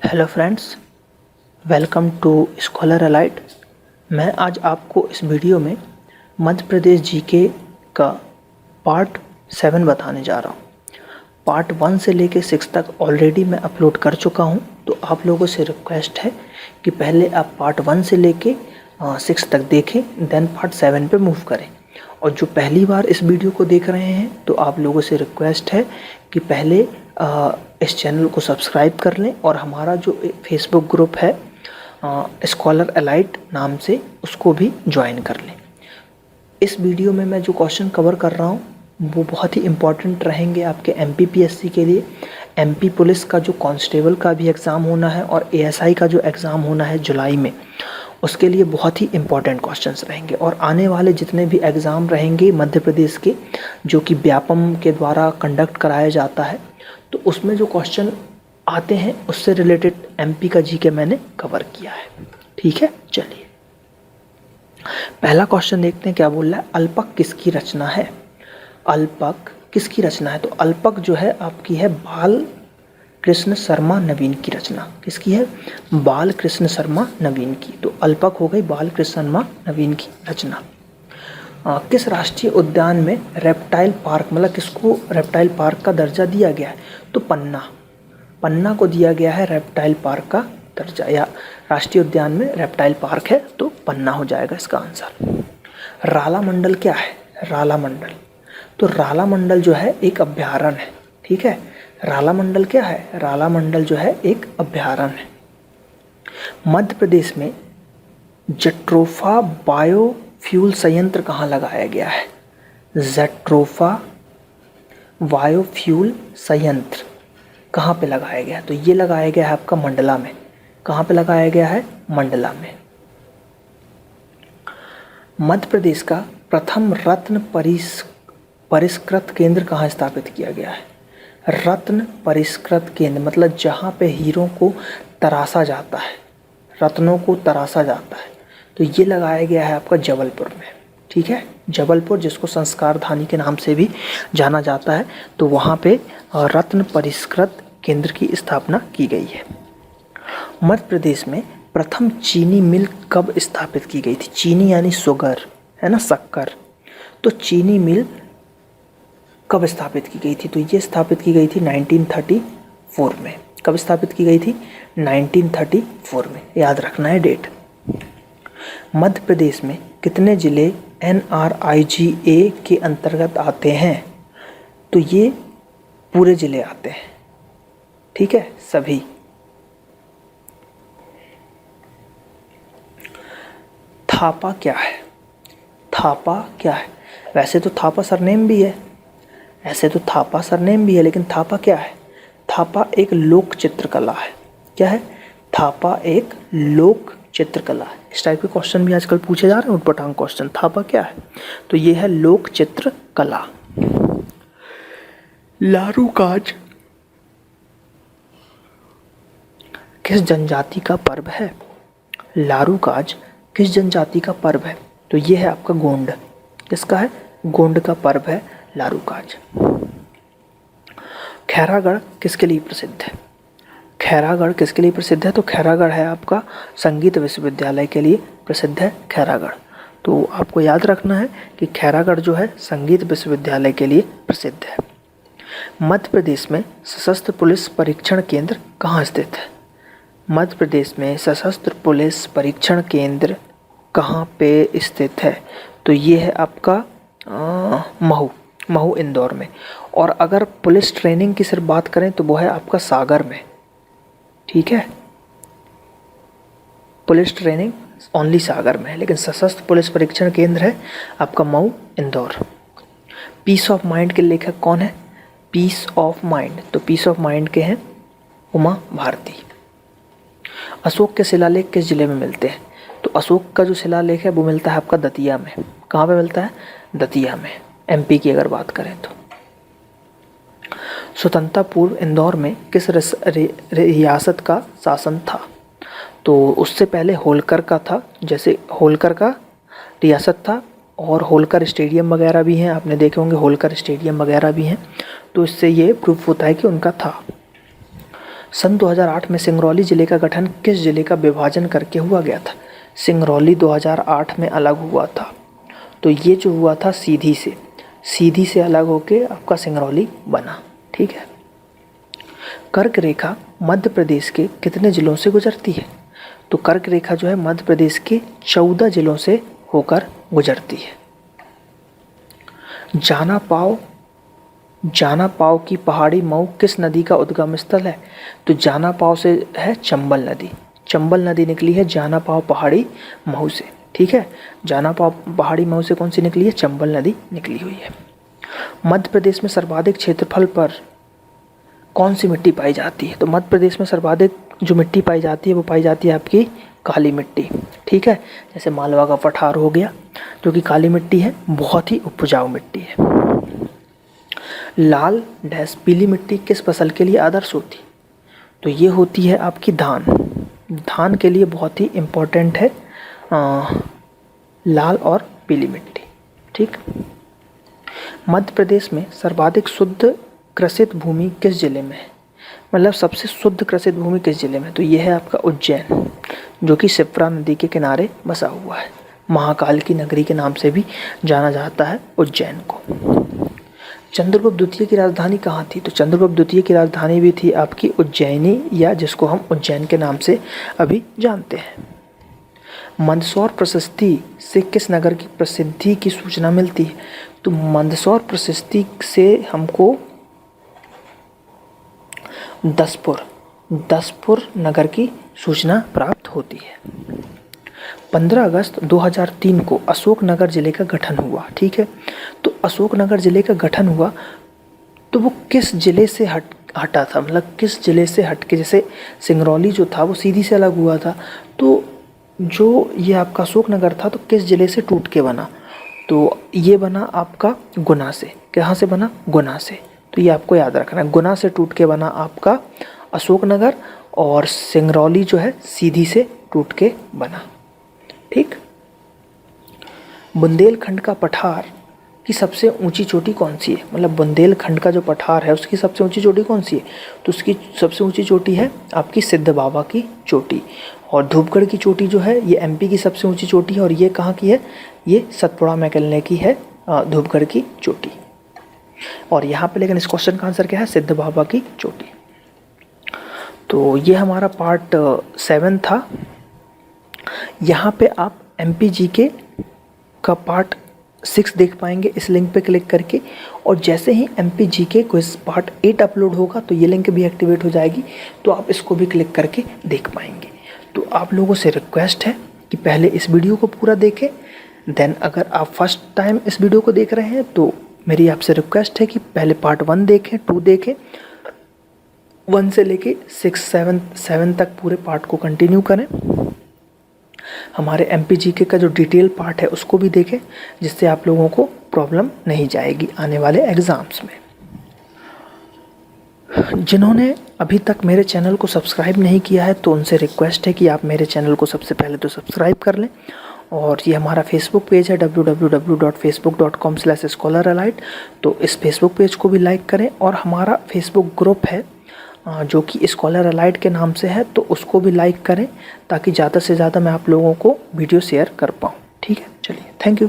Hello friends, welcome to scholar alight. मैं आज आपको इस वीडियो में मध्य प्रदेश जीके का पार्ट 7 बताने जा रहा हूँ। पार्ट 1 से लेके 6 तक ऑलरेडी मैं अपलोड कर चुका हूँ, तो आप लोगों से रिक्वेस्ट है कि पहले आप पार्ट 1 से लेके 6 तक देखें, देन पार्ट 7 पे मूव करें। और जो पहली बार इस वीडियो को देख रहे हैं तो आप लोगों से रिक्वेस्ट है कि पहले इस चैनल को सब्सक्राइब कर लें और हमारा जो फेसबुक ग्रुप है स्कॉलर अलाइट नाम से, उसको भी ज्वाइन कर लें। इस वीडियो में मैं जो क्वेश्चन कवर कर रहा हूँ वो बहुत ही इम्पॉर्टेंट रहेंगे आपके एमपीपीएससी के लिए। एमपी पुलिस का जो कांस्टेबल का भी एग्ज़ाम होना है और एएसआई का जो एग्ज़ाम होना है जुलाई में, उसके लिए बहुत ही इम्पॉर्टेंट क्वेश्चंस रहेंगे। और आने वाले जितने भी एग्ज़ाम रहेंगे मध्य प्रदेश के, जो कि व्यापम के द्वारा कंडक्ट कराया जाता है, तो उसमें जो क्वेश्चन आते हैं उससे रिलेटेड एमपी का जीके मैंने कवर किया है। ठीक है, चलिए पहला क्वेश्चन देखते हैं क्या बोल रहा है। अल्पक किसकी रचना है? अल्पक किसकी रचना है? तो अल्पक जो है आपकी है बाल कृष्ण शर्मा नवीन की रचना। किसकी है? बाल कृष्ण शर्मा नवीन की। तो अल्पक हो गई बाल कृष्ण शर्मा नवीन की रचना। किस राष्ट्रीय उद्यान में रेप्टाइल पार्क, मतलब किसको रेप्टाइल पार्क का दर्जा दिया गया है? तो पन्ना को दिया गया है रेप्टाइल पार्क का दर्जा, या राष्ट्रीय उद्यान में रेप्टाइल पार्क है तो पन्ना हो जाएगा इसका आंसर। राला मंडल क्या है? राला मंडल, तो राला मंडल जो है एक अभ्यारण्य है। ठीक है, राला मंडल क्या है? राला मंडल जो है एक अभ्यारण्य है। मध्य प्रदेश में जट्रोफा बायोफ्यूल संयंत्र कहाँ लगाया गया है? जट्रोफा बायोफ्यूल संयंत्र कहाँ पे लगाया गया है? तो ये लगाया गया है आपका मंडला में। कहाँ पे लगाया गया है? मंडला में। मध्य प्रदेश का प्रथम रत्न परिष्कृत केंद्र कहाँ स्थापित किया गया है? रत्न परिष्कृत केंद्र मतलब जहाँ पे हीरों को तराशा जाता है, रत्नों को तराशा जाता है, तो ये लगाया गया है आपका जबलपुर में। ठीक है, जबलपुर जिसको संस्कारधानी के नाम से भी जाना जाता है, तो वहाँ पे रत्न परिष्कृत केंद्र की स्थापना की गई है। मध्य प्रदेश में प्रथम चीनी मिल कब स्थापित की गई थी? चीनी यानी शुगर है ना, शक्कर। तो चीनी मिल कब स्थापित की गई थी? तो ये स्थापित की गई थी 1934 में। कब स्थापित की गई थी? 1934 में, याद रखना है डेट। मध्य प्रदेश में कितने ज़िले NRIGA के अंतर्गत आते हैं? तो ये पूरे ज़िले आते हैं। ठीक है, सभी। थापा क्या है? थापा क्या है? वैसे तो थापा सरनेम भी है, लेकिन थापा क्या है? थापा एक लोक चित्रकला है। क्या है? थापा एक लोक चित्रकला है। इस टाइप के क्वेश्चन भी आजकल पूछे जा रहे हैं, उटपटांग क्वेश्चन। थापा क्या है? तो ये है लोक चित्रकला। लारूकाज किस जनजाति का पर्व है? लारूकाज किस जनजाति का पर्व है? तो ये है आपका गोंड। किसका है? गोंड का पर्व है लारूकाज। खैरागढ़ किसके लिए प्रसिद्ध है? खैरागढ़ किसके लिए प्रसिद्ध है? तो खैरागढ़ है आपका संगीत विश्वविद्यालय के लिए प्रसिद्ध है खैरागढ़। तो आपको याद रखना है कि खैरागढ़ जो है संगीत विश्वविद्यालय के लिए प्रसिद्ध है। मध्य प्रदेश में सशस्त्र पुलिस परीक्षण केंद्र कहाँ स्थित है? मध्य प्रदेश में सशस्त्र पुलिस परीक्षण केंद्र कहाँ पे स्थित है? तो ये है आपका महू इंदौर में। और अगर पुलिस ट्रेनिंग की सिर्फ बात करें तो वो है आपका सागर में। ठीक है, पुलिस ट्रेनिंग ओनली सागर में है, लेकिन सशस्त्र पुलिस परीक्षण केंद्र है आपका Mau Indore. Peace of mind के लेखक कौन है? पीस ऑफ माइंड, तो पीस ऑफ माइंड के हैं उमा भारती। अशोक के शिलालेख किस जिले में मिलते हैं? तो अशोक का जो शिलालेख है वो मिलता है आपका दतिया में। कहाँ पे मिलता है? दतिया में, एमपी की अगर बात करें तो। स्वतंत्रता पूर्व इंदौर में किस रियासत का शासन था? तो उससे पहले होलकर का था, जैसे होलकर का रियासत था, और होलकर स्टेडियम वगैरह भी हैं, आपने देखे होंगे होलकर स्टेडियम वगैरह भी हैं, तो इससे ये प्रूफ होता है कि उनका था। सन 2008 में सिंगरौली जिले का गठन किस जिले का विभाजन करके हुआ गया था? सिंगरौली 2008 में अलग हुआ था, तो ये जो हुआ था सीधी से अलग होके आपका सिंगरौली बना। ठीक है। कर्क रेखा मध्य प्रदेश के कितने जिलों से गुजरती है? तो कर्क रेखा जो है मध्य प्रदेश के 14 जिलों से होकर गुजरती है। जाना पाव की पहाड़ी मऊ किस नदी का उद्गम स्थल है? तो जाना पाव से है चंबल नदी निकली है जाना पाव पहाड़ी मऊ से। ठीक है, जाना पाव पहाड़ी मऊ से कौन सी निकली है? चंबल नदी निकली हुई है। मध्य प्रदेश में सर्वाधिक क्षेत्रफल पर कौन सी मिट्टी पाई जाती है? तो मध्य प्रदेश में सर्वाधिक जो मिट्टी पाई जाती है वो पाई जाती है आपकी काली मिट्टी। ठीक है, जैसे मालवा का पठार हो गया जो कि काली मिट्टी है, बहुत ही उपजाऊ मिट्टी है। लाल डैश पीली मिट्टी किस फसल के लिए आदर्श होती? तो ये होती है आपकी धान के लिए बहुत ही इम्पोर्टेंट है लाल और पीली मिट्टी। ठीक। मध्य प्रदेश में सर्वाधिक शुद्ध कृषित भूमि किस जिले में है? मतलब सबसे शुद्ध कृषित भूमि किस जिले में? तो ये है आपका उज्जैन, जो कि शिप्रा नदी के किनारे बसा हुआ है। महाकाल की नगरी के नाम से भी जाना जाता है उज्जैन को। चंद्रगुप्त द्वितीय की राजधानी कहाँ थी? तो चंद्रगुप्त द्वितीय की राजधानी भी थी आपकी उज्जैनी, या जिसको हम उज्जैन के नाम से अभी जानते हैं। मंदसौर प्रशस्ति से किस नगर की प्रसिद्धि की सूचना मिलती है? तो मंदसौर प्रशस्ति से हमको दसपुर नगर की सूचना प्राप्त होती है। 15 अगस्त 2003 को अशोकनगर जिले का गठन हुआ। ठीक है, तो अशोकनगर जिले का गठन हुआ तो वो किस जिले से हटा था? मतलब किस जिले से हट के, जैसे सिंगरौली जो था वो सीधी से अलग हुआ था, तो जो ये आपका अशोकनगर था तो किस जिले से टूट के बना? तो ये बना आपका गुना से। कहाँ से बना? गुना से। तो ये आपको याद रखना है, गुना से टूट के बना आपका अशोकनगर, और सिंगरौली जो है सीधी से टूट के बना। ठीक। बुंदेलखंड का पठार की सबसे ऊंची चोटी कौन सी है? मतलब बुंदेलखंड का जो पठार है उसकी सबसे ऊंची चोटी कौन सी है? तो उसकी सबसे ऊंची चोटी है आपकी सिद्ध बाबा की चोटी। और धूपगढ़ की चोटी जो है ये एमपी की सबसे ऊंची चोटी है, और ये कहाँ की है? ये सतपुड़ा मैकलने की है धूपगढ़ की चोटी। और यहाँ पे लेकिन इस क्वेश्चन का आंसर क्या है? सिद्ध बाबा की चोटी। तो ये हमारा पार्ट 7 था। यहाँ पे आप MPGK का पार्ट 6 देख पाएंगे इस लिंक पे क्लिक करके, और जैसे ही MPGK क्विज पार्ट 8 अपलोड होगा तो ये लिंक भी एक्टिवेट हो जाएगी, तो आप इसको भी क्लिक करके देख पाएंगे। तो आप लोगों से रिक्वेस्ट है कि पहले इस वीडियो को पूरा देखें, देन अगर आप फर्स्ट टाइम इस वीडियो को देख रहे हैं तो मेरी आपसे रिक्वेस्ट है कि पहले पार्ट 1 देखें, 2 देखें, 1 से लेके 6, 7 तक पूरे पार्ट को कंटिन्यू करें। हमारे MPGK का जो डिटेल पार्ट है उसको भी देखें, जिससे आप लोगों को प्रॉब्लम नहीं जाएगी आने वाले एग्ज़ाम्स में। जिन्होंने अभी तक मेरे चैनल को सब्सक्राइब नहीं किया है तो उनसे रिक्वेस्ट है कि आप मेरे चैनल को सबसे पहले तो सब्सक्राइब कर लें। और ये हमारा फेसबुक पेज है www.facebook.com/scholaralite, तो इस फेसबुक पेज को भी लाइक करें। और हमारा फेसबुक ग्रुप है जो कि स्कॉलर अलाइट के नाम से है, तो उसको भी लाइक करें ताकि ज़्यादा से ज़्यादा मैं आप लोगों को वीडियो शेयर कर पाऊँ। ठीक है, चलिए, थैंक यू।